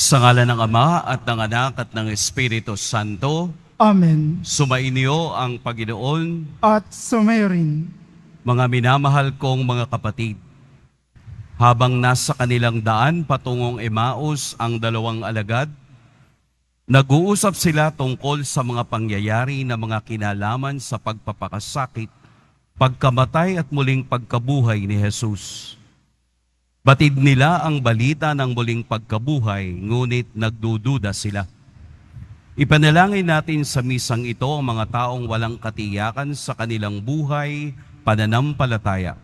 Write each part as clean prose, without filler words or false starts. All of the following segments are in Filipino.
Sa ngalan ng Ama at ng Anak at ng Espiritu Santo, Amen. sumainyo ang Panginoon. At sumayo rin. Mga minamahal kong mga kapatid, habang nasa kanilang daan patungong Emmaus ang dalawang alagad, nag-uusap sila tungkol sa mga pangyayari na mga kinalaman sa pagpapakasakit, pagkamatay at muling pagkabuhay ni Jesus. Batid nila ang balita ng muling pagkabuhay, ngunit nagdududa sila. Ipanalangin natin sa misang ito ang mga taong walang katiyakan sa kanilang buhay, pananampalataya.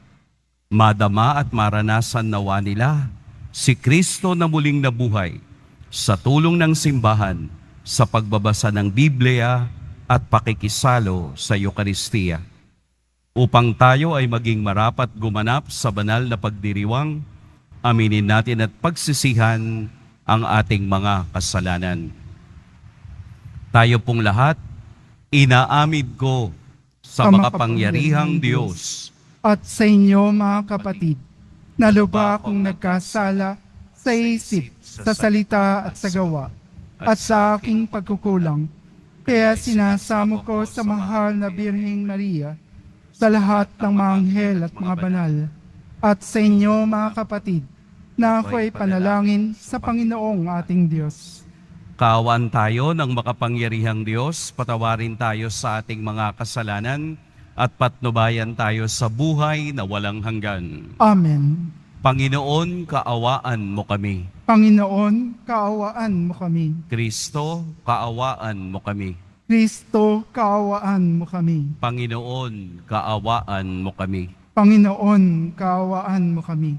Madama at maranasan nawa nila si Kristo na muling nabuhay sa tulong ng simbahan, sa pagbabasa ng Biblia at pakikisalo sa Eucharistia. Upang tayo ay maging marapat gumanap sa banal na pagdiriwang, aminin natin at pagsisihan ang ating mga kasalanan. Tayo pong lahat, inaamid ko sa makapangyarihang Diyos At sa inyo mga kapatid, na lubha akong nagkasala sa isip, sa salita at sa gawa, at sa aking pagkukulang. Kaya sinasamo ko sa mahal na Birheng Maria, sa lahat ng mga anghel at mga banal, at sa inyo mga kapatid, na ako'y panalangin sa Panginoong ating Diyos. Kaawaan tayo ng makapangyarihang Diyos, patawarin tayo sa ating mga kasalanan, at patnubayan tayo sa buhay na walang hanggan. Amen. Panginoon, kaawaan mo kami. Panginoon, kaawaan mo kami. Kristo, kaawaan mo kami. Kristo, kaawaan mo kami. Panginoon, kaawaan mo kami. Panginoon, kaawaan mo kami.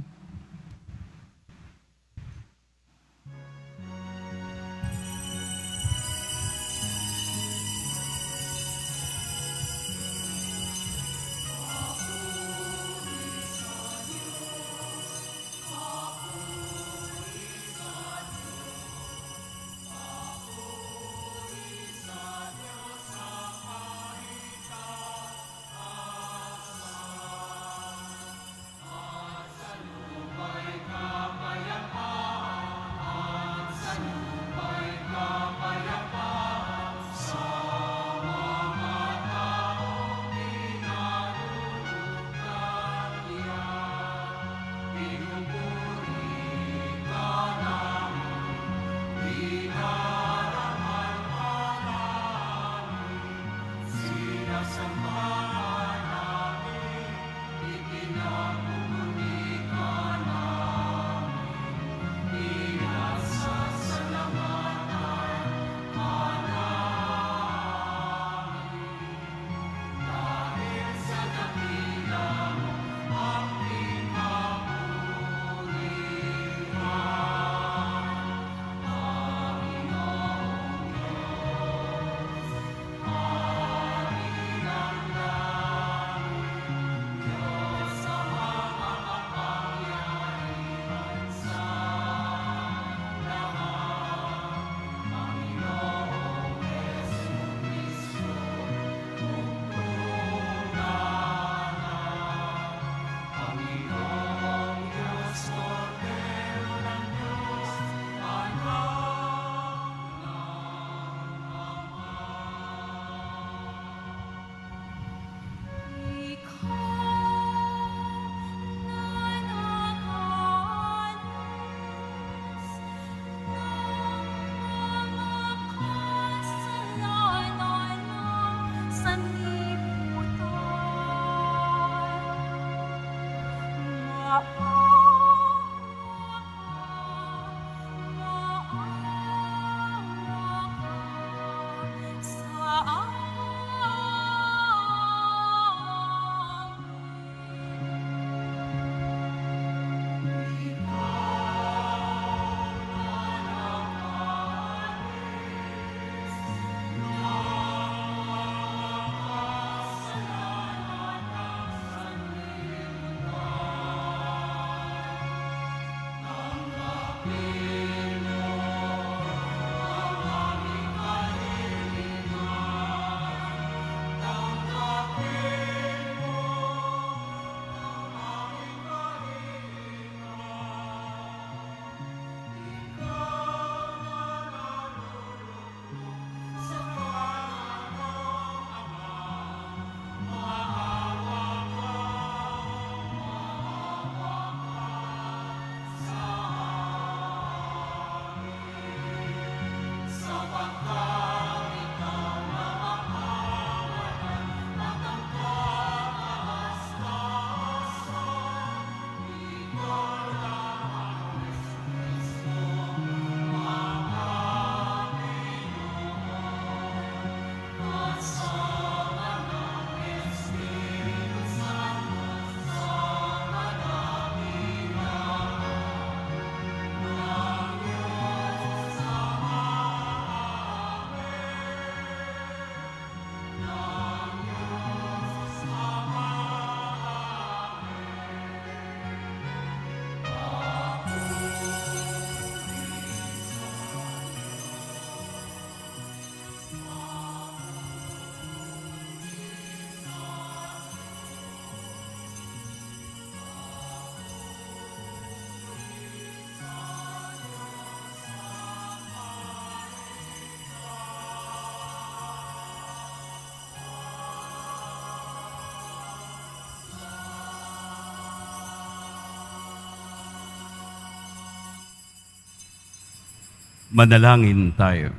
Manalangin tayo.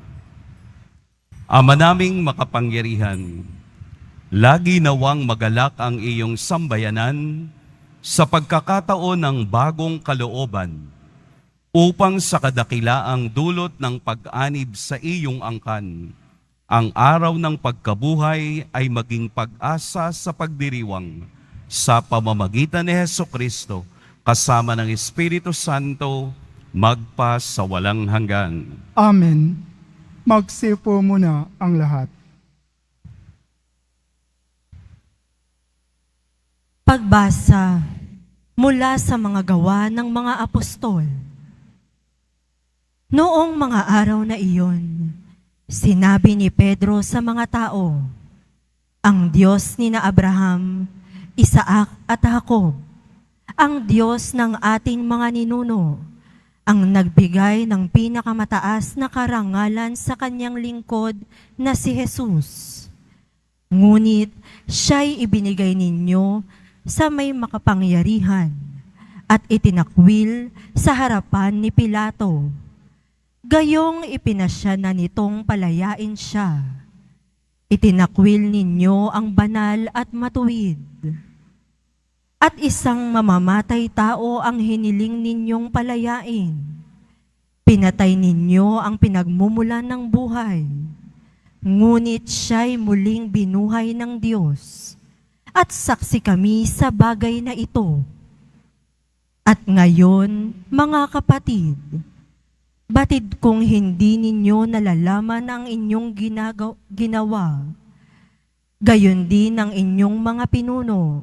Ama naming makapangyarihan, lagi nawang magalak ang iyong sambayanan sa pagkakataon ng bagong kalooban upang sa kadakilaang dulot ng pag-anib sa iyong angkan, ang araw ng pagkabuhay ay maging pag-asa sa pagdiriwang sa pamamagitan ni Hesukristo kasama ng Espiritu Santo magpa sa walang hanggan. Amen. Magsipo muna ang lahat. Pagbasa mula sa mga gawa ng mga apostol. Noong mga araw na iyon, sinabi ni Pedro sa mga tao, "Ang Diyos ni na Abraham, Isaac at Jacob, ang Diyos ng ating mga ninuno, ang nagbigay ng pinakamataas na karangalan sa kanyang lingkod na si Jesus. Ngunit siya'y ibinigay ninyo sa may makapangyarihan at itinakwil sa harapan ni Pilato. Gayong ipinasya na nitong palayain siya. Itinakwil ninyo ang banal at matuwid. At isang mamamatay tao ang hiniling ninyong palayain. Pinatay ninyo ang pinagmumulan ng buhay. Ngunit siya'y muling binuhay ng Diyos. At saksi kami sa bagay na ito. At ngayon, mga kapatid, batid kong hindi ninyo nalalaman ang inyong ginawa. Gayon din ang inyong mga pinuno.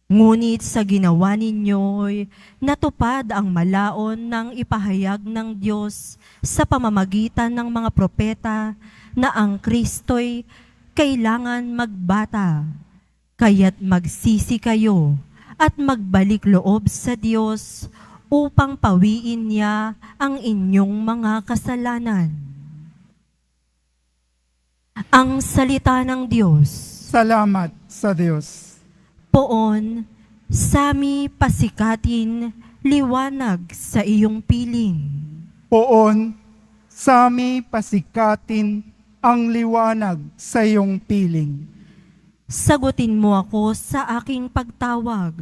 Ngunit sa ginawa ninyo'y natupad ang malaon ng ipahayag ng Diyos sa pamamagitan ng mga propeta na ang Kristo'y kailangan magbata. Kaya't magsisi kayo at magbalik loob sa Diyos upang pawiin niya ang inyong mga kasalanan." Ang salita ng Diyos. Salamat sa Diyos. Poon, sami pasikatin, liwanag sa iyong piling. Poon, sami pasikatin ang liwanag sa iyong piling. Sagutin mo ako sa aking pagtawag,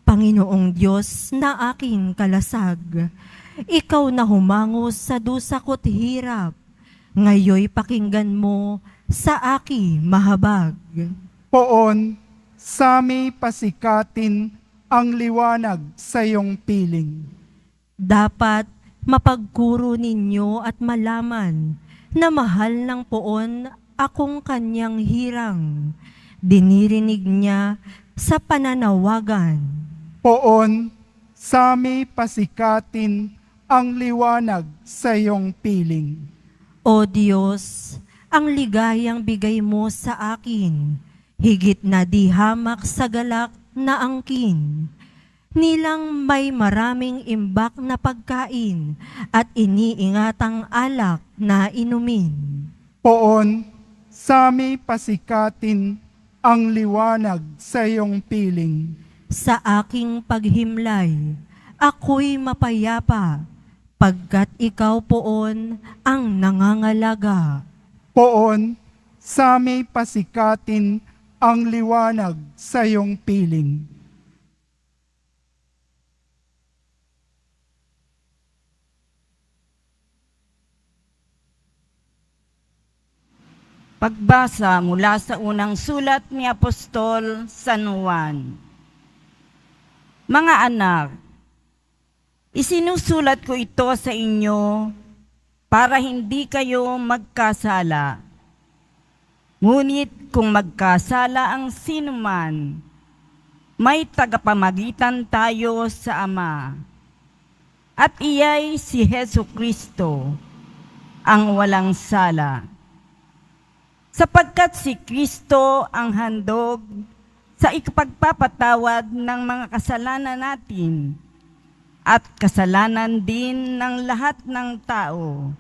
Panginoong Diyos na aking kalasag. Ikaw na humango sa dusa ko't hirap, ngayoy pakinggan mo sa aki mahabag. Poon, sami pasikatin ang liwanag sa iyong piling. Dapat mapagkuro ninyo at malaman na mahal ng poon akong kanyang hirang. Dinirinig niya sa pananawagan. Poon, sami pasikatin ang liwanag sa iyong piling. O Diyos, ang ligayang bigay mo sa akin, higit na di hamak sa galak na angkin. Nilang may maraming imbak na pagkain at iniingatang alak na inumin. Poon, sami pasikatin ang liwanag sa iyong piling. Sa aking paghimlay, ako'y mapayapa, pagkat ikaw poon ang nangangalaga. Poon, sami pasikatin ang liwanag sa iyong piling. Pagbasa mula sa unang sulat ni Apostol San Juan. Mga anak, isinusulat ko ito sa inyo para hindi kayo magkasala. Ngunit kung magkasala ang sinuman, may tagapamagitan tayo sa Ama. At iya'y si Hesukristo, ang walang sala. Sapagkat si Kristo ang handog sa ikapagpapatawad ng mga kasalanan natin at kasalanan din ng lahat ng tao.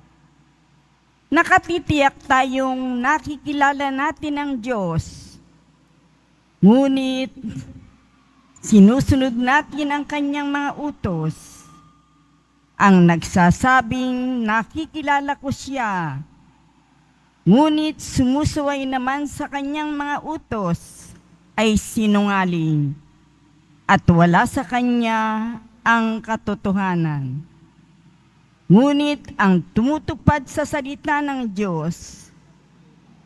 Nakatitiyak tayong nakikilala natin ang Diyos. Ngunit sinusunod natin ang kanyang mga utos. ang nagsasabing nakikilala ko siya, ngunit sumusuway naman sa kanyang mga utos ay sinungaling at wala sa kanya ang katotohanan. Ngunit ang tumutupad sa salita ng Diyos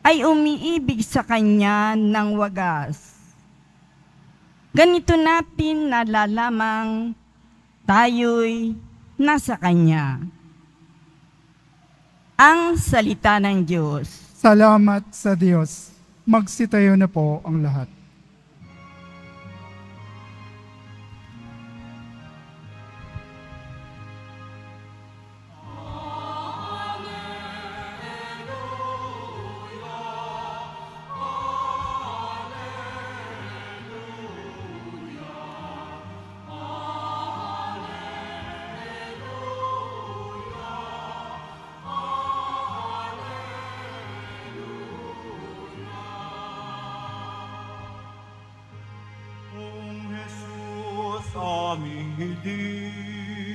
ay umiibig sa kanya ng wagas. Ganito natin nalalamang tayo'y nasa kanya. Ang salita ng Diyos. Salamat sa Diyos. Magsitayo na po ang lahat. Aming hiling,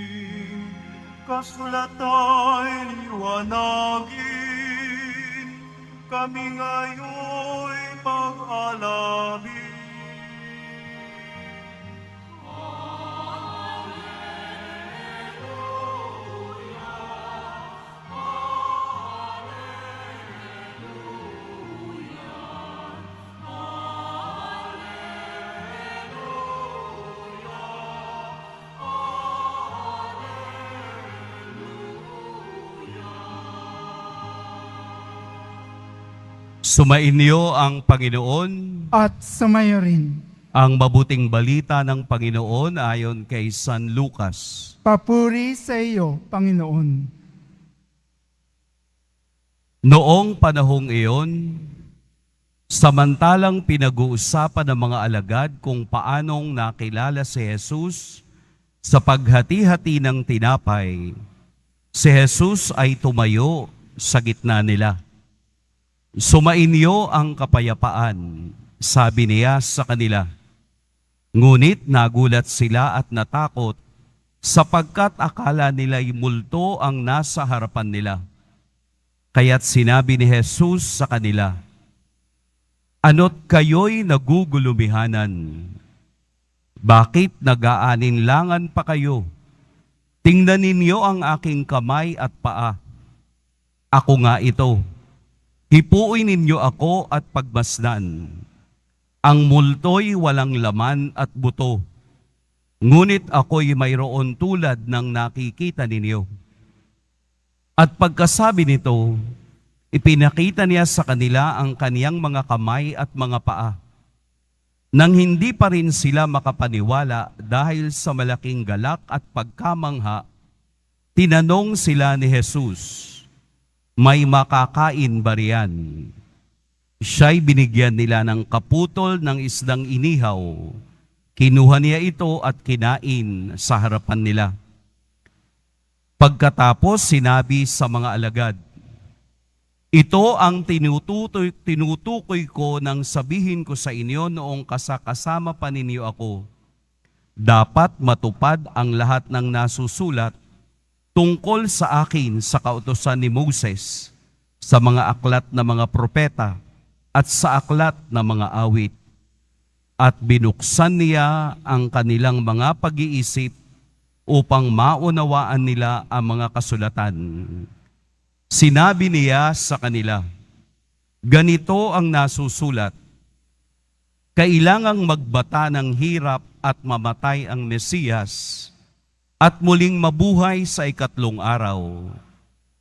kasulat ay liwanagin, kami ngayon'y pag-alamin. Sumainyo ang Panginoon, At sumayo rin. ang mabuting balita ng Panginoon ayon kay San Lucas. Papuri sa iyo, Panginoon. Noong panahong iyon, samantalang pinag-uusapan ng mga alagad kung paanong nakilala si Jesus sa paghati-hati ng tinapay, si Jesus ay tumayo sa gitna nila. Sumainyo ang kapayapaan, sabi niya sa kanila. Ngunit nagulat sila at natakot sapagkat akala nila'y multo ang nasa harapan nila. Kaya't sinabi ni Jesus sa kanila, "Ano't kayo'y nagugulumihanan? Bakit nag-aaninlangan pa kayo? Tingnan ninyo ang aking kamay at paa. Ako nga ito. Hipuin ninyo ako at pagmasdan. Ang multo'y walang laman at buto, ngunit ako'y mayroon tulad ng nakikita ninyo." At pagkasabi nito, ipinakita niya sa kanila ang kaniyang mga kamay at mga paa. Nang hindi pa rin sila makapaniwala dahil sa malaking galak at pagkamangha, tinanong sila ni Jesus, "May makakain ba riyan?" Siya'y binigyan nila ng kaputol ng isdang inihaw. Kinuha niya ito at kinain sa harapan nila. Pagkatapos sinabi sa mga alagad, "Ito ang tinutukoy ko nang sabihin ko sa inyo noong kasama pa ninyo ako. Dapat matupad ang lahat ng nasusulat tungkol sa akin sa kautusan ni Moses, sa mga aklat na mga propeta, at sa aklat na mga awit." At binuksan niya ang kanilang mga pag-iisip upang maunawaan nila ang mga kasulatan. Sinabi niya sa kanila, "Ganito ang nasusulat, kailangang magbata ng hirap at mamatay ang Mesiyas at muling mabuhay sa ikatlong araw.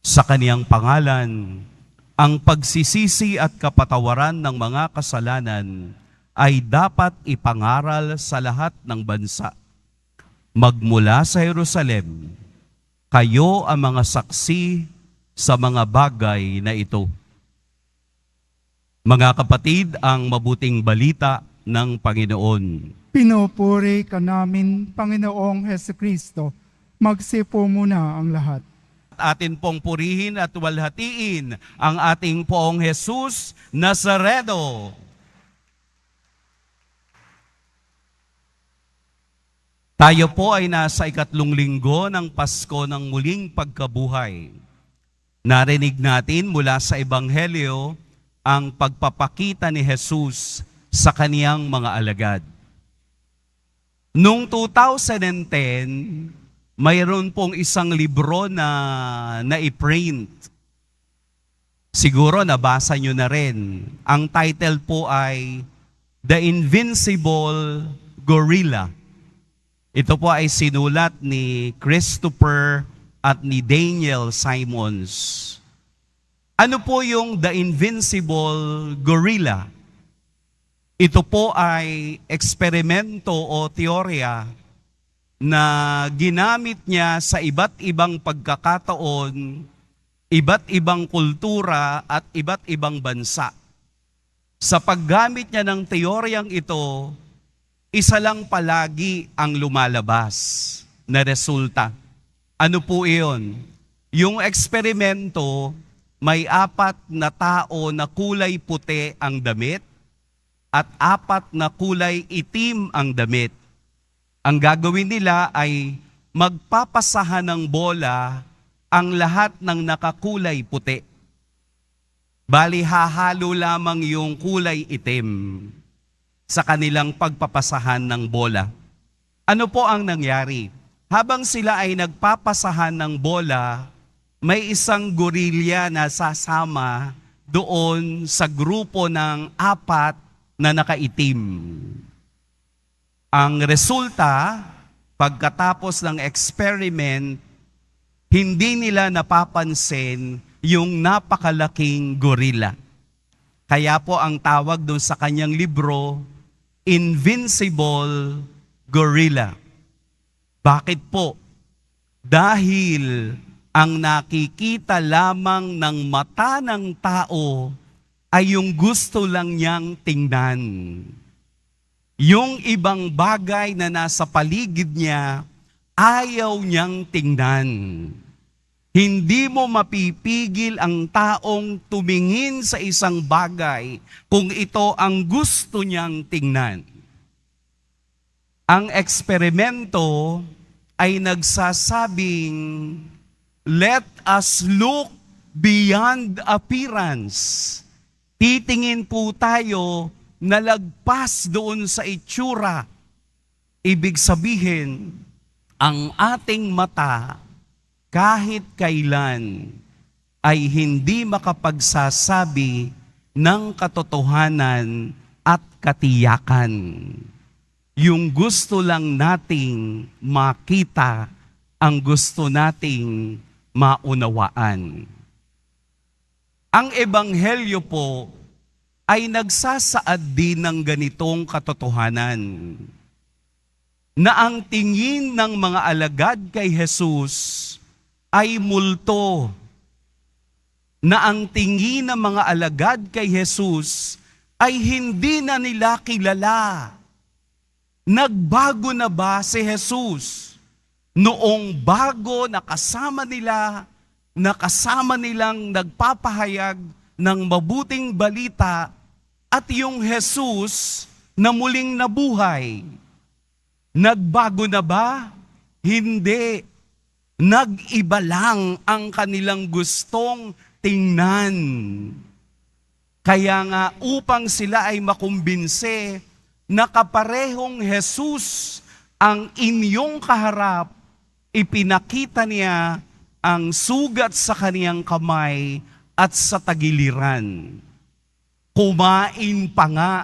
Sa kaniyang pangalan, ang pagsisisi at kapatawaran ng mga kasalanan ay dapat ipangaral sa lahat ng bansa. Magmula sa Jerusalem, kayo ang mga saksi sa mga bagay na ito." Mga kapatid, ang mabuting balita ng Panginoon. Pinupuri ka namin, Panginoong Hesukristo. Magsipo muna ang lahat. Atin pong purihin at walhatiin ang ating Poong Jesus Nazareno. Tayo po ay nasa 3 linggo ng Pasko ng muling pagkabuhay. Narinig natin mula sa Ebanghelyo ang pagpapakita ni Jesus sa kaniyang mga alagad. Noong 2010, mayroon pong isang libro na naiprint. Siguro nabasa nyo na rin. Ang title po ay The Invincible Gorilla. Ito po ay sinulat ni Christopher at ni Daniel Simons. Ano po yung The Invincible Gorilla? Ito po ay eksperimento o teorya na ginamit niya sa iba't ibang pagkakataon, iba't ibang kultura at iba't ibang bansa. Sa paggamit niya ng teoryang ito, isa lang palagi ang lumalabas na resulta. Ano po iyon? Yung eksperimento, may 4 na tao na kulay puti ang damit at 4 na kulay itim ang damit. Ang gagawin nila ay magpapasahan ng bola ang lahat ng nakakulay puti. Bali, hahalo lamang yung kulay itim sa kanilang pagpapasahan ng bola. Ano po ang nangyari? Habang sila ay nagpapasahan ng bola, may isang gorilya na sasama doon sa grupo ng 4 na nakaitim. Ang resulta, pagkatapos ng experiment, hindi nila napapansin yung napakalaking gorilla. Kaya po ang tawag doon sa kanyang libro, Invincible Gorilla. Bakit po? Dahil ang nakikita lamang ng mata ng tao ay yung gusto lang niyang tingnan. Yung ibang bagay na nasa paligid niya, ayaw niyang tingnan. Hindi mo mapipigil ang taong tumingin sa isang bagay kung ito ang gusto niyang tingnan. Ang eksperimento ay nagsasabing, let us look beyond appearance. Titingin po tayo na lagpas doon sa itsura. Ibig sabihin, ang ating mata kahit kailan ay hindi makapagsasabi ng katotohanan at katiyakan. Yung gusto lang nating makita, ang gusto nating maunawaan. Ang Ebanghelyo po ay nagsasaad din ng ganitong katotohanan, na ang tingin ng mga alagad kay Jesus ay multo, na ang tingin ng mga alagad kay Jesus ay hindi na nila kilala. Nagbago na ba si Jesus? Noong bago nakasama nilang nagpapahayag ng mabuting balita at yung Jesus na muling nabuhay. Nagbago na ba? Hindi. Nag-iba lang ang kanilang gustong tingnan. Kaya nga upang sila ay makumbinse na kaparehong Jesus ang inyong kaharap, ipinakita niya ang sugat sa kaniyang kamay at sa tagiliran. Kumain pa nga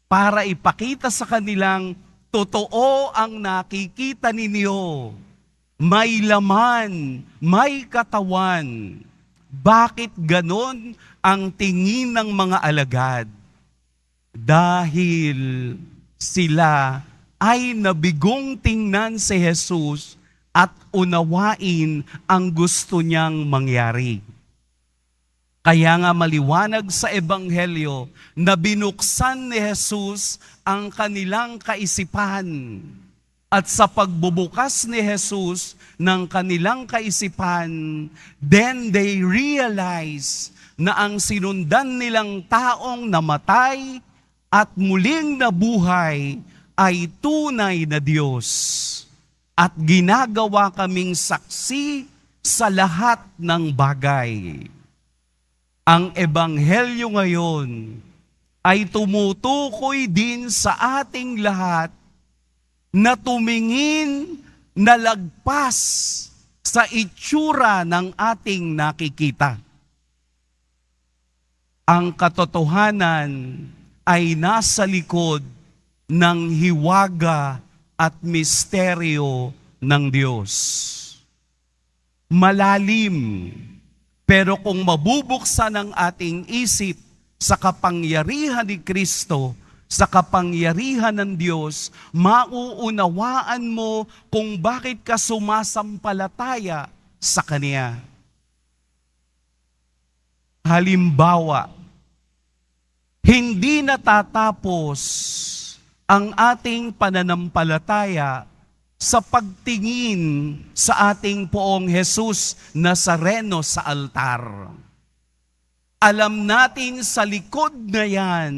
para ipakita sa kanilang totoo ang nakikita ninyo. May laman, may katawan. Bakit ganon ang tingin ng mga alagad? Dahil sila ay nabigong tingnan si Jesus at unawain ang gusto niyang mangyari. Kaya nga maliwanag sa Ebanghelyo na binuksan ni Jesus ang kanilang kaisipan. At sa pagbubukas ni Jesus ng kanilang kaisipan, then they realize na ang sinundan nilang taong namatay at muling nabuhay ay tunay na Diyos at ginagawa kaming saksi sa lahat ng bagay. Ang Ebanghelyo ngayon ay tumutukoy din sa ating lahat na tumingin na lagpas sa itsura ng ating nakikita. Ang katotohanan ay nasa likod ng hiwaga at misteryo ng Diyos. Malalim, pero kung mabubuksan ang ating isip sa kapangyarihan ni Kristo, sa kapangyarihan ng Diyos, mauunawaan mo kung bakit ka sumasampalataya sa Kanya. Halimbawa, hindi natatapos ang ating pananampalataya sa pagtingin sa ating Poong Jesus Nazareno sa altar. Alam natin sa likod na yan,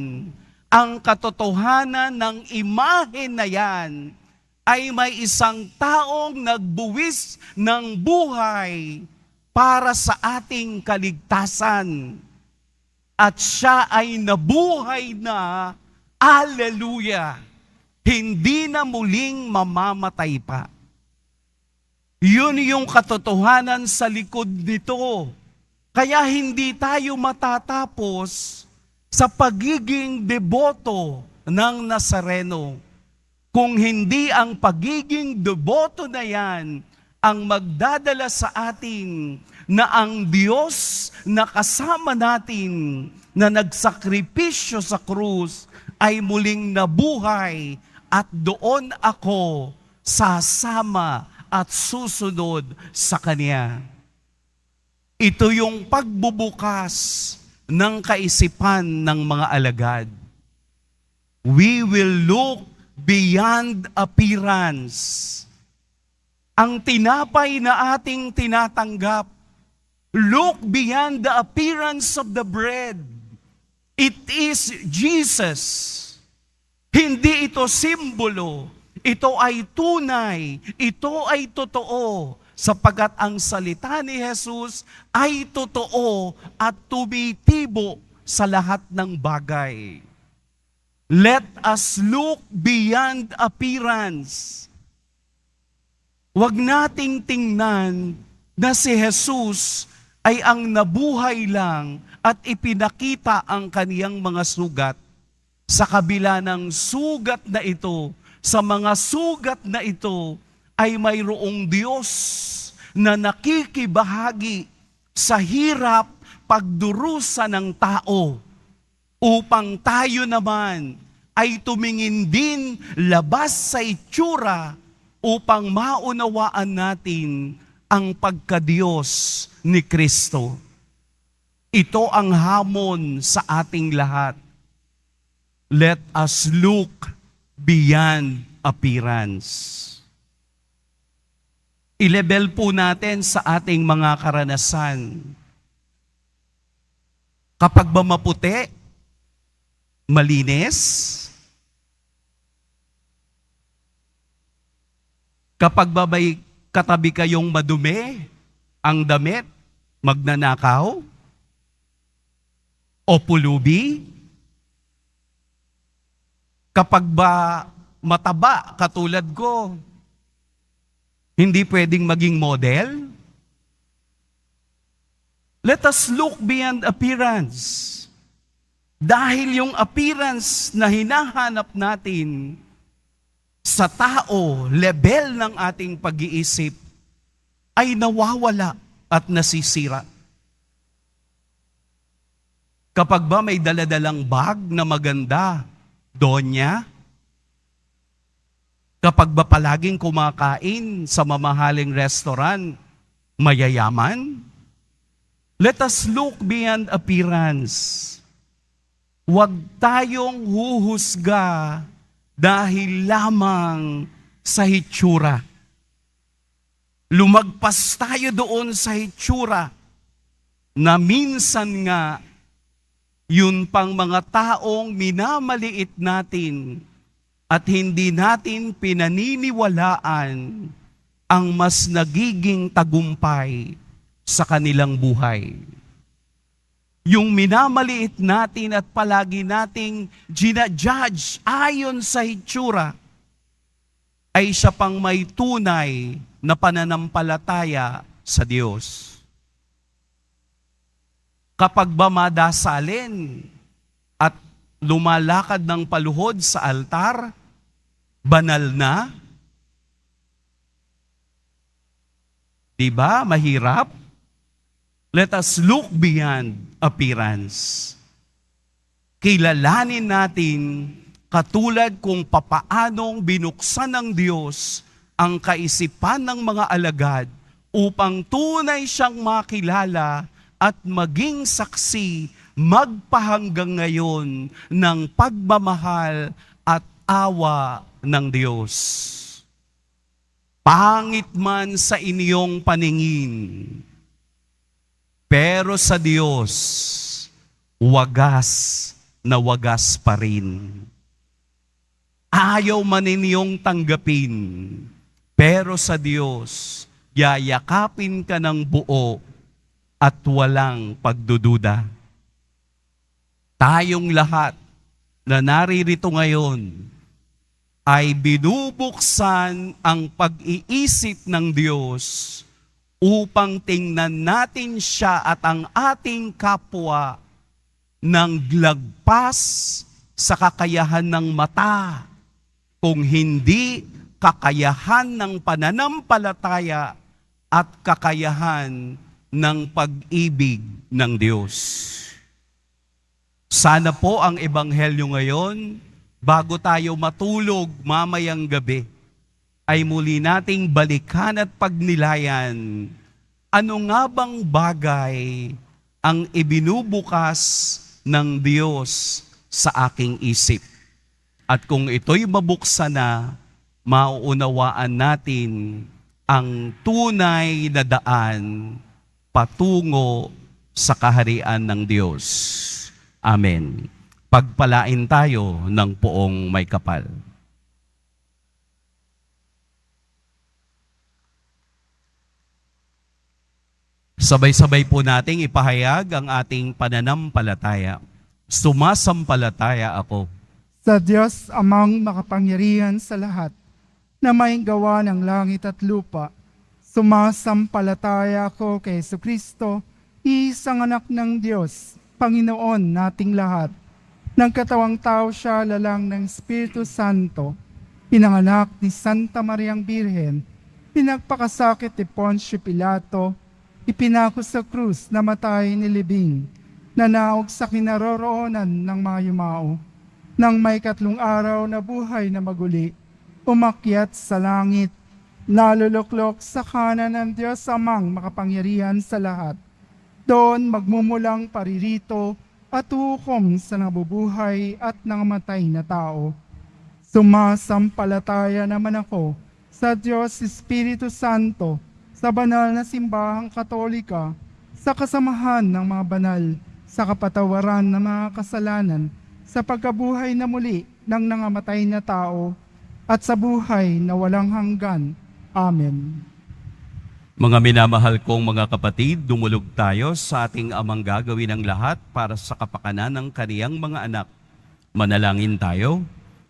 ang katotohanan ng imahe na yan ay may isang taong nagbuwis ng buhay para sa ating kaligtasan. At siya ay nabuhay na, Alleluia! Hindi na muling mamamatay pa. Yun yung katotohanan sa likod nito. Kaya hindi tayo matatapos sa pagiging deboto ng Nazareno. Kung hindi ang pagiging deboto na yan ang magdadala sa atin na ang Diyos na kasama natin na nagsakripisyo sa krus ay muling nabuhay at doon ako sasama at susunod sa Kanya. Ito yung pagbubukas ng kaisipan ng mga alagad. We will look beyond appearance. Ang tinapay na ating tinatanggap, look beyond the appearance of the bread. It is Jesus. Hindi ito simbolo. Ito ay tunay. Ito ay totoo. Sapagat ang salita ni Jesus ay totoo at tumitibo sa lahat ng bagay. Let us look beyond appearance. Huwag nating tingnan na si Jesus ay ang nabuhay lang at ipinakita ang kaniyang mga sugat. Sa kabila ng sugat na ito, sa mga sugat na ito, ay mayroong Diyos na nakikibahagi sa hirap pagdurusa ng tao upang tayo naman ay tumingin din labas sa itsura upang maunawaan natin ang pagka-Diyos ni Kristo. Ito ang hamon sa ating lahat. Let us look beyond appearance. I-level po natin sa ating mga karanasan. Kapag ba maputi, malinis, kapag ba may katabi kayong madumi, ang damit, magnanakaw, o pulubi, kapag ba mataba katulad ko, hindi pwedeng maging model? Let us look beyond appearance. Dahil yung appearance na hinahanap natin sa tao, level ng ating pag-iisip, ay nawawala at nasisira. Kapag ba may daladalang bag na maganda, donya? Kapag ba palaging kumakain sa mamahaling restaurant, mayayaman? Let us look beyond appearance. Huwag tayong huhusga dahil lamang sa hitsura. Lumagpas tayo doon sa hitsura na minsan nga yun pang mga taong minamaliit natin at hindi natin pinaniniwalaan ang mas nagiging tagumpay sa kanilang buhay. Yung minamaliit natin at palagi nating ginajudge ayon sa hitsura, ay siya pang may tunay na pananampalataya sa Diyos. Kapag ba madasalin at lumalakad ng paluhod sa altar, banal na? Diba? Mahirap? Let us look beyond appearance. Kilalanin natin katulad kung papaanong binuksan ng Diyos ang kaisipan ng mga alagad upang tunay siyang makilala at maging saksi magpahanggang ngayon ng pagmamahal at awa ng Diyos. Pangit man sa inyong paningin, pero sa Diyos, wagas na wagas pa rin. Ayaw man ninyong tanggapin, pero sa Diyos, yayakapin ka ng buo at walang pagdududa. Tayong lahat na naririto ngayon ay binubuksan ang pag-iisip ng Diyos upang tingnan natin siya at ang ating kapwa ng lagpas sa kakayahan ng mata, kung hindi kakayahan ng pananampalataya at kakayahan ng pag-ibig ng Diyos. Sana po ang Ebanghelyo ngayon, bago tayo matulog mamayang gabi, ay muli nating balikan at pagnilayan ano nga bang bagay ang ibinubukas ng Diyos sa aking isip. At kung ito'y mabuksan na, mauunawaan natin ang tunay na daan patungo sa kaharian ng Diyos. Amen. Pagpalain tayo ng poong may kapal. Sabay-sabay po nating ipahayag ang ating pananampalataya. Sumasampalataya ako Sa Diyos amang makapangyarihan sa lahat, na may gawa ng langit at lupa. Sumasampalataya ako kay Jesucristo, isang anak ng Diyos, Panginoon nating lahat. Nagkatawang tao siya, lalang ng Espiritu Santo, pinanganak ni Santa Mariang Birhen, pinagpakasakit ni Poncio Pilato, ipinako sa krus, namatay nilibing, nanaog sa kinaroroonan ng mga yumao. Nang may 3 araw na buhay na maguli, umakyat sa langit, naluluklok sa kanan ng Diyos amang makapangyarihan sa lahat. Doon magmumulang paririto at hukom sa nabubuhay at nangamatay na tao. Sumasampalataya naman ako sa Diyos Espiritu Santo, sa banal na simbahang Katolika, sa kasamahan ng mga banal, sa kapatawaran ng mga kasalanan, sa pagkabuhay na muli ng nangamatay na tao, at sa buhay na walang hanggan. Amen. Mga minamahal kong mga kapatid, dumulog tayo sa ating amang gagawin ng lahat para sa kapakanan ng kaniyang mga anak. Manalangin tayo.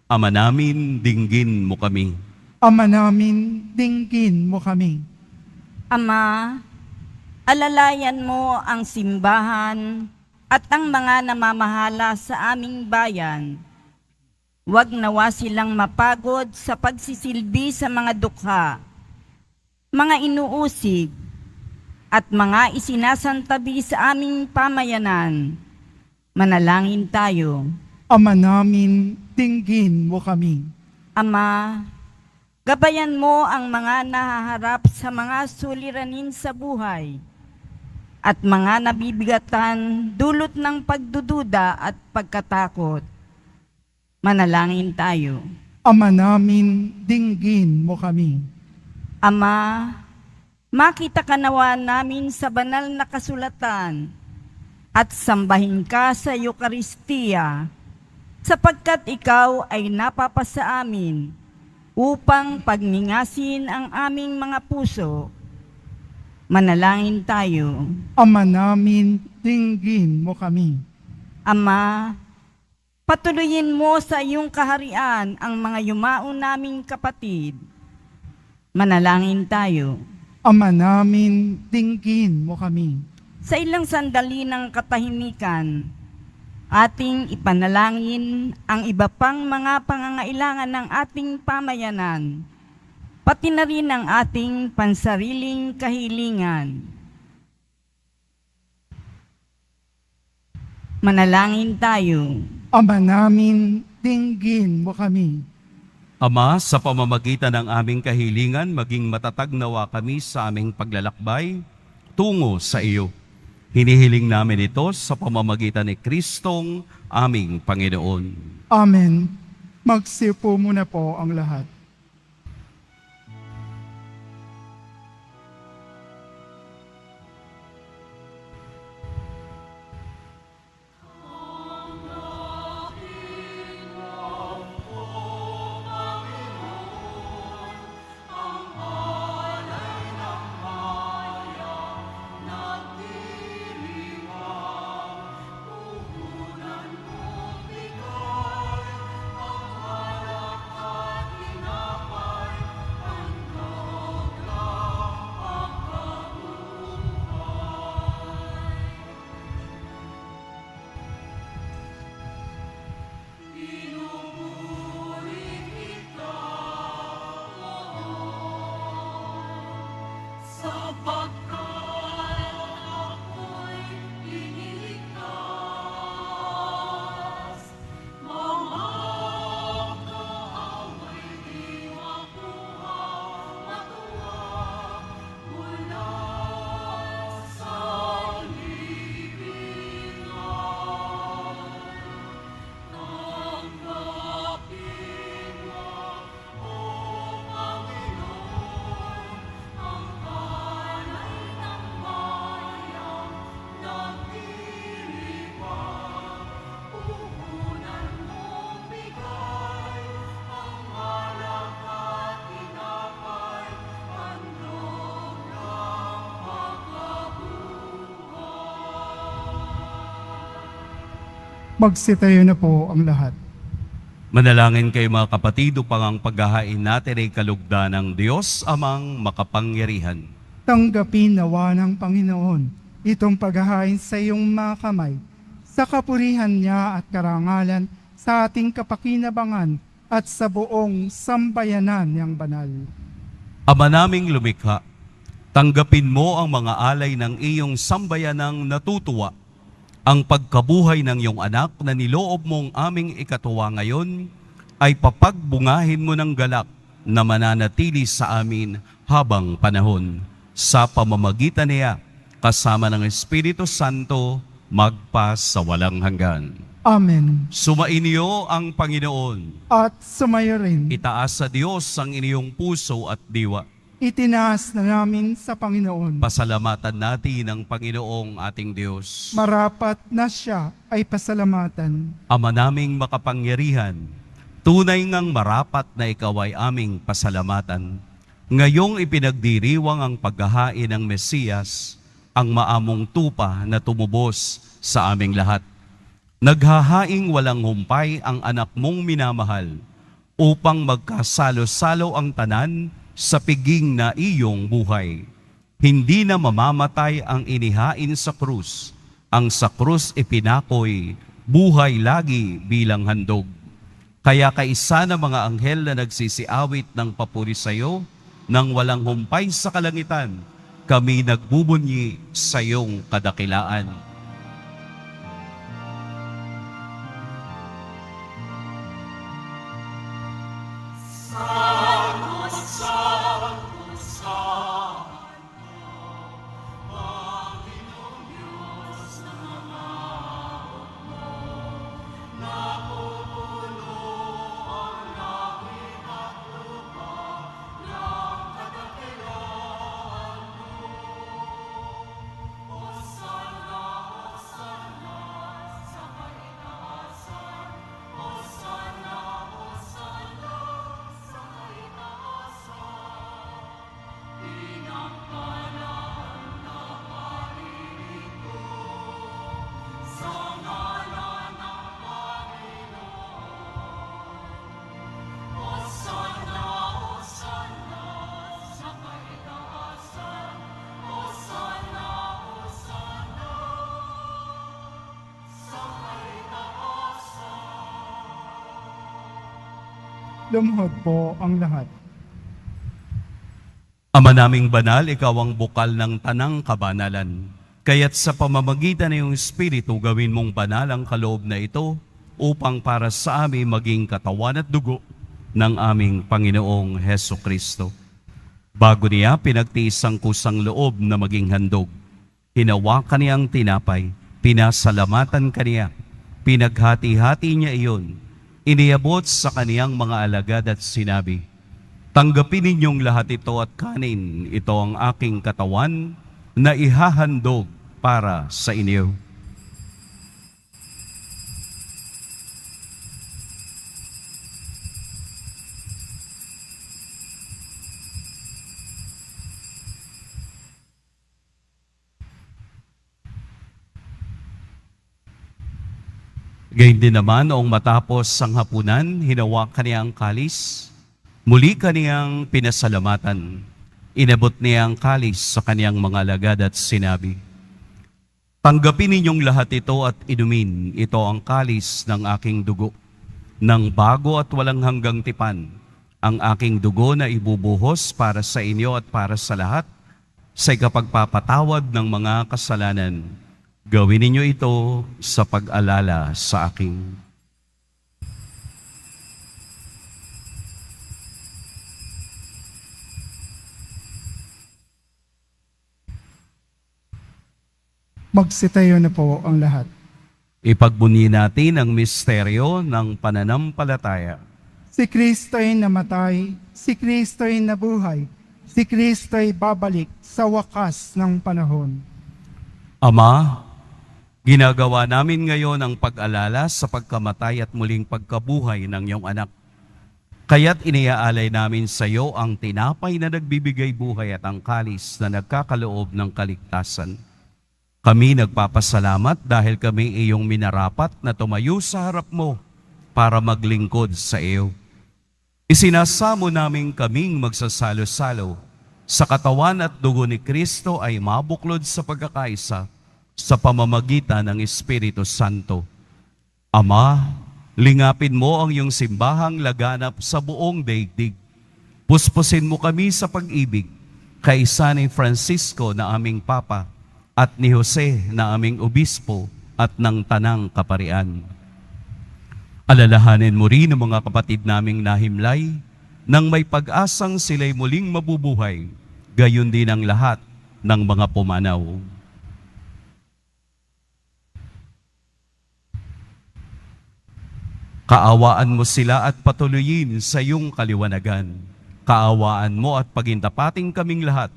Ama namin, dinggin mo kami. Ama namin, dinggin mo kami. Ama, alalayan mo ang simbahan at ang mga namamahala sa aming bayan. Huwag nawa silang mapagod sa pagsisilbi sa mga dukha, mga inuusig, at mga isinasantabi sa aming pamayanan. Manalangin tayo. Ama namin, dinggin mo kami. Ama, gabayan mo ang mga nahaharap sa mga suliranin sa buhay at mga nabibigatan dulot ng pagdududa at pagkatakot. Manalangin tayo. Ama namin, dinggin mo kami. Ama, makita ka nawa namin sa banal na kasulatan at sambahin ka sa Eukaristiya sapagkat ikaw ay napapasa amin upang pagningasin ang aming mga puso. Manalangin tayo. Ama namin, dinggin mo kami. Ama, patuloyin mo sa iyong kaharian ang mga yumao naming kapatid. Manalangin tayo. Ama namin, dinggin mo kami. Sa ilang sandali ng katahimikan, ating ipanalangin ang iba pang mga pangangailangan ng ating pamayanan, pati na rin ang ating pansariling kahilingan. Manalangin tayo. Ama namin, dinggin mo kami. Ama, sa pamamagitan ng aming kahilingan, maging matatag nawa kami sa aming paglalakbay tungo sa iyo. Hinihiling namin ito sa pamamagitan ni Kristong aming Panginoon. Amen. Magsipo muna po ang lahat. Magsitayo na po ang lahat. Manalangin kayo mga kapatid upang ang paghahain natin ay kalugdan ng Diyos amang makapangyarihan. Tanggapin nawa ng Panginoon itong paghahain sa iyong mga kamay, sa kapurihan niya at karangalan, sa ating kapakinabangan at sa buong sambayanan niyang banal. Ama naming lumikha, tanggapin mo ang mga alay ng iyong sambayanang natutuwa. Ang pagkabuhay ng iyong anak na niloob mong aming ikatuwa ngayon ay papagbungahin mo ng galak na mananatili sa amin habang panahon. Sa pamamagitan niya, kasama ng Espiritu Santo, magpa sa walang hanggan. Amen. Sumainyo ang Panginoon. At sumayo rin, Itaas sa Diyos ang inyong puso at diwa. itinaas na namin sa Panginoon. Pasalamatan natin ang Panginoong ating Diyos. Marapat na siya ay pasalamatan. Ama naming makapangyarihan, tunay ngang marapat na ikaw ay aming pasalamatan. Ngayong ipinagdiriwang ang paghahain ng Mesiyas, ang maamong tupa na tumubos sa aming lahat. Naghahaing walang humpay ang anak mong minamahal, upang magkasalo-salo ang tanan sa piging na iyong buhay. Hindi na mamamatay ang inihain sa krus. Ang sa krus ipinakoy, buhay lagi bilang handog. Kaya kaisa ng mga anghel na nagsisiawit ng papuri sa iyo, nang walang humpay sa kalangitan, kami nagbubunyi sa iyong kadakilaan. lumuhod po ang lahat. Ama naming banal, ikaw ang bukal ng tanang kabanalan. Kaya't sa pamamagitan ng iyong Espiritu, gawin mong banal ang kaloob na ito upang para sa amin maging katawan at dugo ng aming Panginoong Heso Kristo. Bago niya pinagtiis ang kusang loob na maging handog, hinawakan niya ang tinapay, pinasalamatan kaniya, pinaghati-hati niya iyon, iniabot sa kaniyang mga alagad at sinabi, "Tanggapin ninyong lahat ito at kanin, ito ang aking katawan na ihahandog para sa inyo." Gayun din naman, noong matapos ang hapunan, hinawakan niya ang kalis, muli kaniyang pinasalamatan. Inabot niya ang kalis sa kaniyang mga alagad at sinabi, "Tanggapin ninyong lahat ito at inumin. Ito ang kalis ng aking dugo, ng bago at walang hanggang tipan, ang aking dugo na ibubuhos para sa inyo at para sa lahat sa ikapagpapatawad ng mga kasalanan. Gawin ninyo ito sa pag-alala sa akin." Magsitayo na po ang lahat. Ipagbunyi natin ang misteryo ng pananampalataya. Si Kristo'y namatay, si Kristo'y nabuhay, si Kristo'y babalik sa wakas ng panahon. Ama, ginagawa namin ngayon ang pag-alala sa pagkamatay at muling pagkabuhay ng iyong anak. Kaya't iniaalay namin sa iyo ang tinapay na nagbibigay buhay at ang kalis na nagkakaloob ng kaligtasan. Kami nagpapasalamat dahil kami iyong minarapat na tumayo sa harap mo para maglingkod sa iyo. Isinasamo namin kaming magsasalo-salo sa katawan at dugo ni Kristo ay mabuklod sa pagkakaisa sa pamamagitan ng Espiritu Santo. Ama, lingapin mo ang iyong simbahang laganap sa buong daigdig. Puspusin mo kami sa pag-ibig, kaisa ni Francisco na aming Papa at ni Jose na aming Obispo at ng Tanang Kaparian. Alalahanin mo rin ang mga kapatid naming nahimlay nang may pag-asang sila'y muling mabubuhay, gayon din ang lahat ng mga pumanaw. Kaawaan mo sila at patuloyin sa iyong kaliwanagan. Kaawaan mo at pagintapating kaming lahat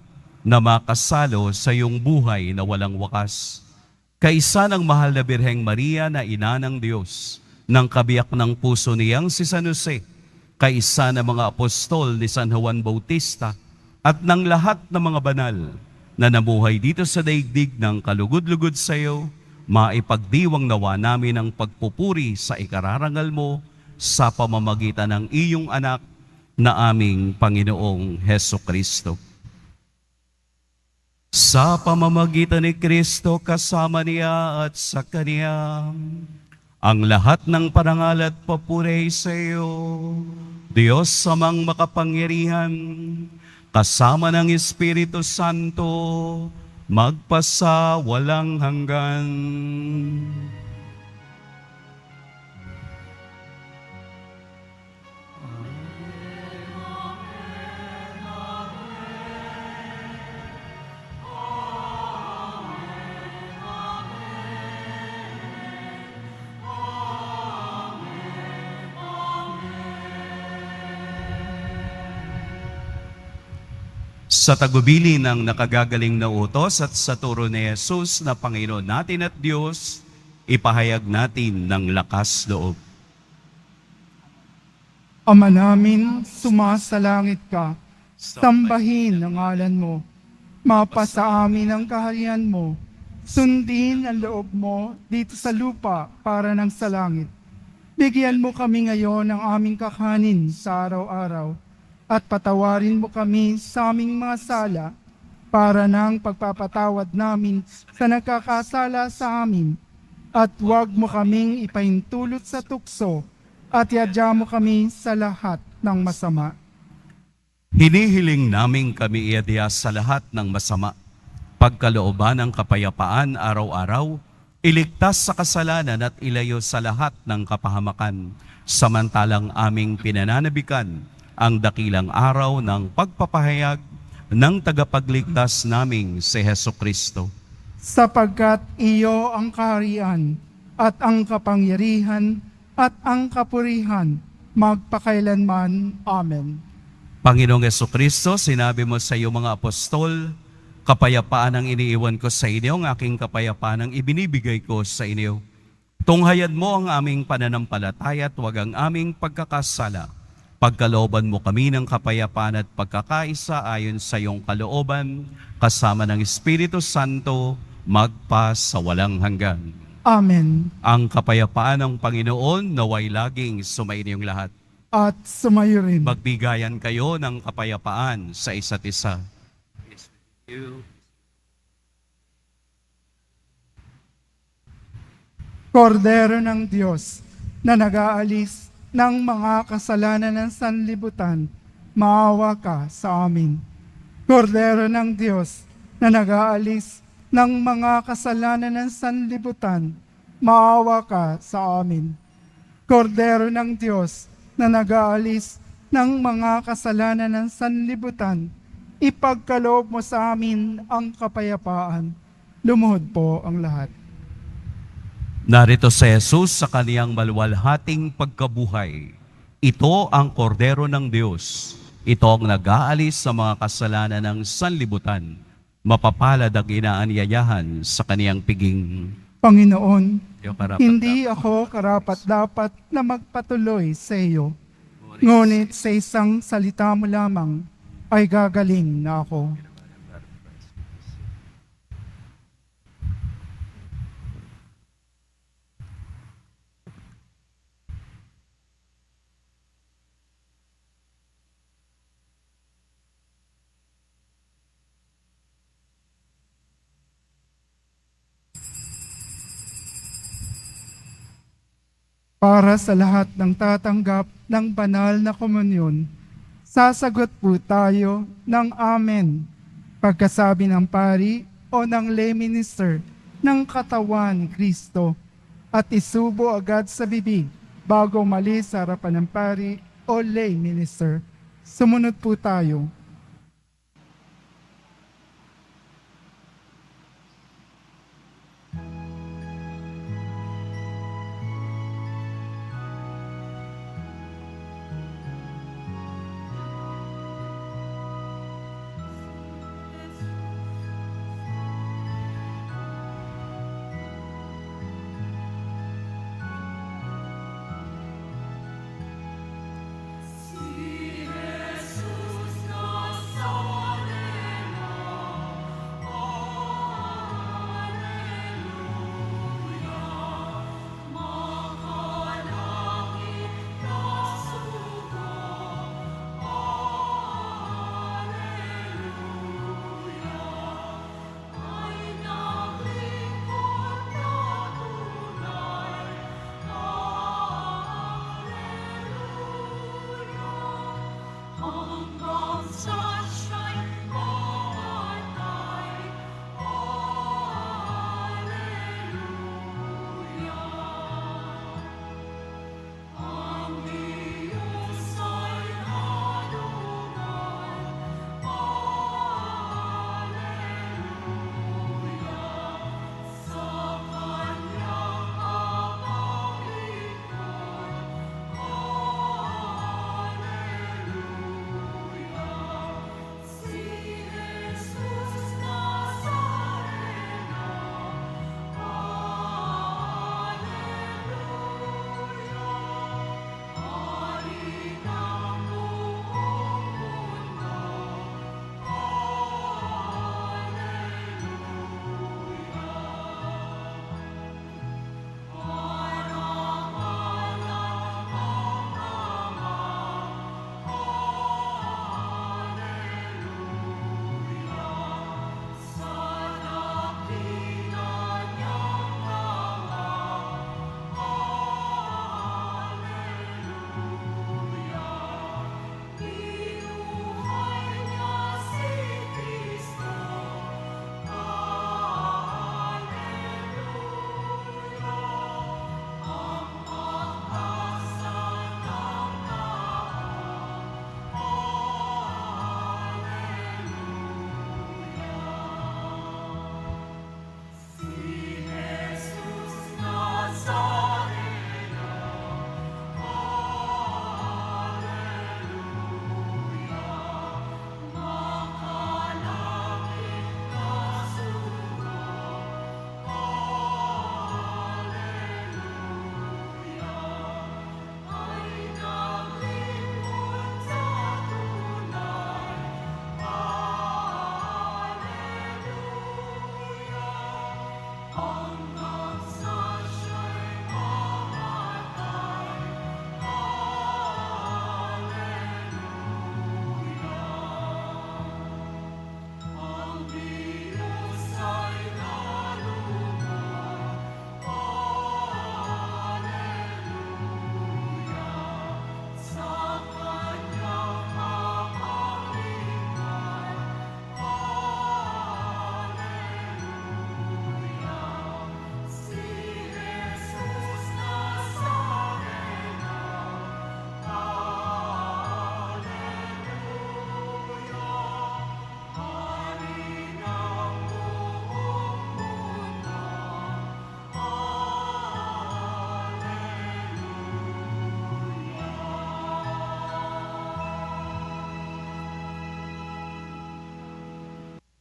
na makasalo sa iyong buhay na walang wakas. Kaisa ng mahal na Birheng Maria na ina ng Diyos, ng kabiyak ng puso niyang si San Jose, kaisa ng mga apostol ni San Juan Bautista, at ng lahat ng mga banal na namuhay dito sa daigdig ng kalugod-lugod sa iyo, maipagdiwang nawa namin ang pagpupuri sa ikararangal mo sa pamamagitan ng iyong anak na aming Panginoong Heso Kristo. Sa pamamagitan ni Kristo, kasama niya at sa Kaniya, ang lahat ng parangal at papuri sa iyo, Diyos Amang makapangyarihan, kasama ng Espiritu Santo, magpasa walang hanggan. Sa tagubili ng nakagagaling na utos at sa turo ni Jesus na Panginoon natin at Diyos, ipahayag natin ng lakas loob. Ama namin, sumasalangit ka, sambahin ang ngalan mo, mapasa amin ang kaharian mo, sundin ang loob mo dito sa lupa para ng sa langit. Bigyan mo kami ngayon ng aming kakanin sa araw-araw, at patawarin mo kami sa aming mga sala para ng pagpapatawad namin sa nagkakasala sa amin. At huwag mo kaming ipahintulot sa tukso at iadya mo kami sa lahat ng masama. Hinihiling naming kami iadya sa lahat ng masama, pagkalooban ng kapayapaan araw-araw, iligtas sa kasalanan at ilayo sa lahat ng kapahamakan, samantalang aming pinananabikan ang dakilang araw ng pagpapahayag ng tagapagligtas naming si Heso Kristo. Sapagkat iyo ang kaharian at ang kapangyarihan at ang kapurihan magpakailanman. Amen. Panginoong Heso Kristo, sinabi mo sa iyong mga apostol, kapayapaan ang iniiwan ko sa inyo, ang aking kapayapaan ang ibinibigay ko sa inyo. Tunghayan mo ang aming pananampalataya at huwag ang aming pagkakasala. Pagkalooban mo kami ng kapayapaan at pagkakaisa ayon sa iyong kalooban, kasama ng Espiritu Santo, magpa sa walang hanggan. Amen. Ang kapayapaan ng Panginoon naway laging sumainyong lahat. At sumayo rin. Magbigayan kayo ng kapayapaan sa isa't isa. Kordero ng Diyos na nag-aalis ng mga kasalanan ng sanlibutan, maawa ka sa amin. Kordero ng Diyos na nag-aalis ng mga kasalanan ng sanlibutan, maawa ka sa amin. Kordero ng Diyos na nag-aalis ng mga kasalanan ng sanlibutan, ipagkaloob mo sa amin ang kapayapaan. Lumuhod po ang lahat. Narito si Jesus sa kaniyang maluwalhating pagkabuhay. Ito ang kordero ng Diyos. Ito ang nag-aalis sa mga kasalanan ng sanlibutan. Mapapalad ang inaanyayahan sa kaniyang piging. Panginoon, Yung karapat hindi ako karapat-dapat na magpatuloy sa iyo. Ngunit sa isang salita mo lamang ay gagaling na ako. Para sa lahat ng tatanggap ng banal na komunyon, sasagot po tayo ng Amen pagkasabi ng pari o ng lay minister ng katawan ni Kristo at isubo agad sa bibig bago umalis sa harapan ng pari o lay minister. Sumunod po tayo.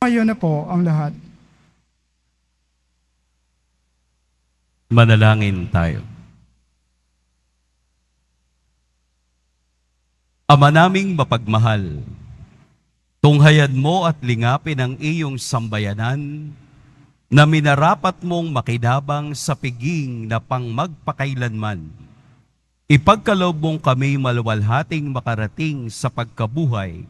Sumayo na po ang lahat. Manalangin tayo. Ama naming mapagmahal, tunghayad mo at lingapin ang iyong sambayanan na minarapat mong makinabang sa piging na pangmagpakailanman. Ipagkaloob mong kami maluwalhating makarating sa pagkabuhay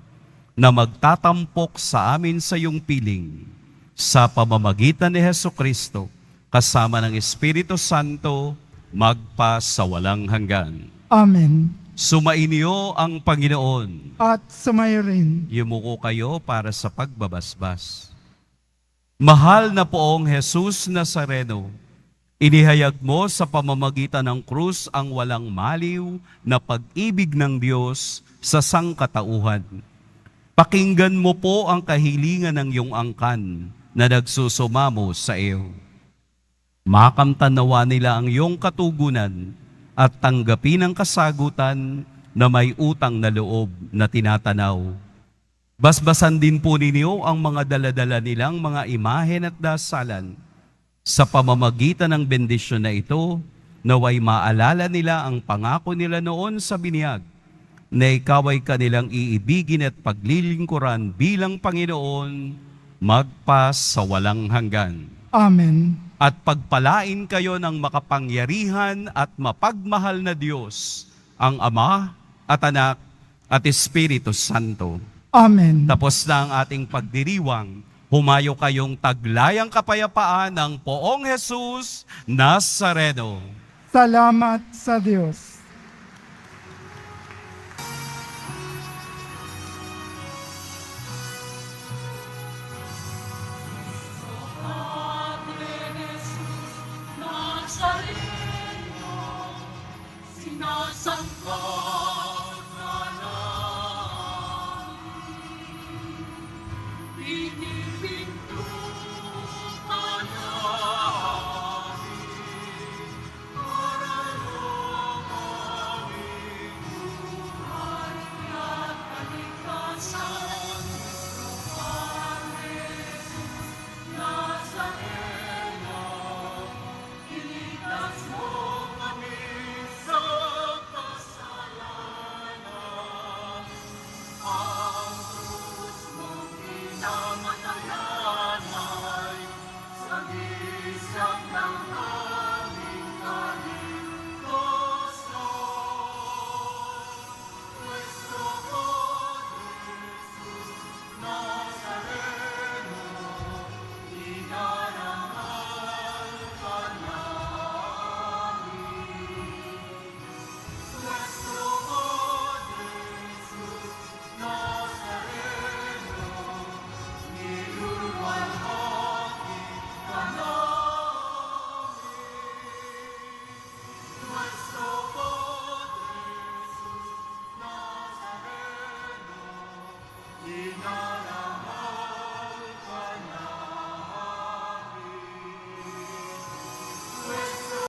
na magtatampok sa amin sa iyong piling sa pamamagitan ni Hesukristo kasama ng Espiritu Santo magpa sa walang hanggan. Amen. Sumainyo ang Panginoon. At sumayo rin. Yumuko kayo para sa pagbabasbas. Mahal na poong Jesus Nazareno, inihayag mo sa pamamagitan ng krus ang walang maliw na pag-ibig ng Diyos sa sangkatauhan. Pakinggan mo po ang kahilingan ng iyong angkan na nagsusumamo sa iyo. Makamtanawa nila ang iyong katugunan at tanggapin ang kasagutan na may utang na loob na tinatanaw. Basbasan din po ninyo ang mga daladala nilang mga imahen at dasalan. Sa pamamagitan ng bendisyon na ito, naway maalala nila ang pangako nila noon sa biniyag, na ikaw ay kanilang iibigin at paglilingkuran bilang Panginoon, magpa sa walang hanggan. Amen. At pagpalain kayo ng makapangyarihan at mapagmahal na Diyos, ang Ama at Anak at Espiritu Santo. Amen. Tapos na ang ating pagdiriwang, humayo kayong taglayang kapayapaan ng poong Jesus Nazareno. Salamat sa Diyos. Ina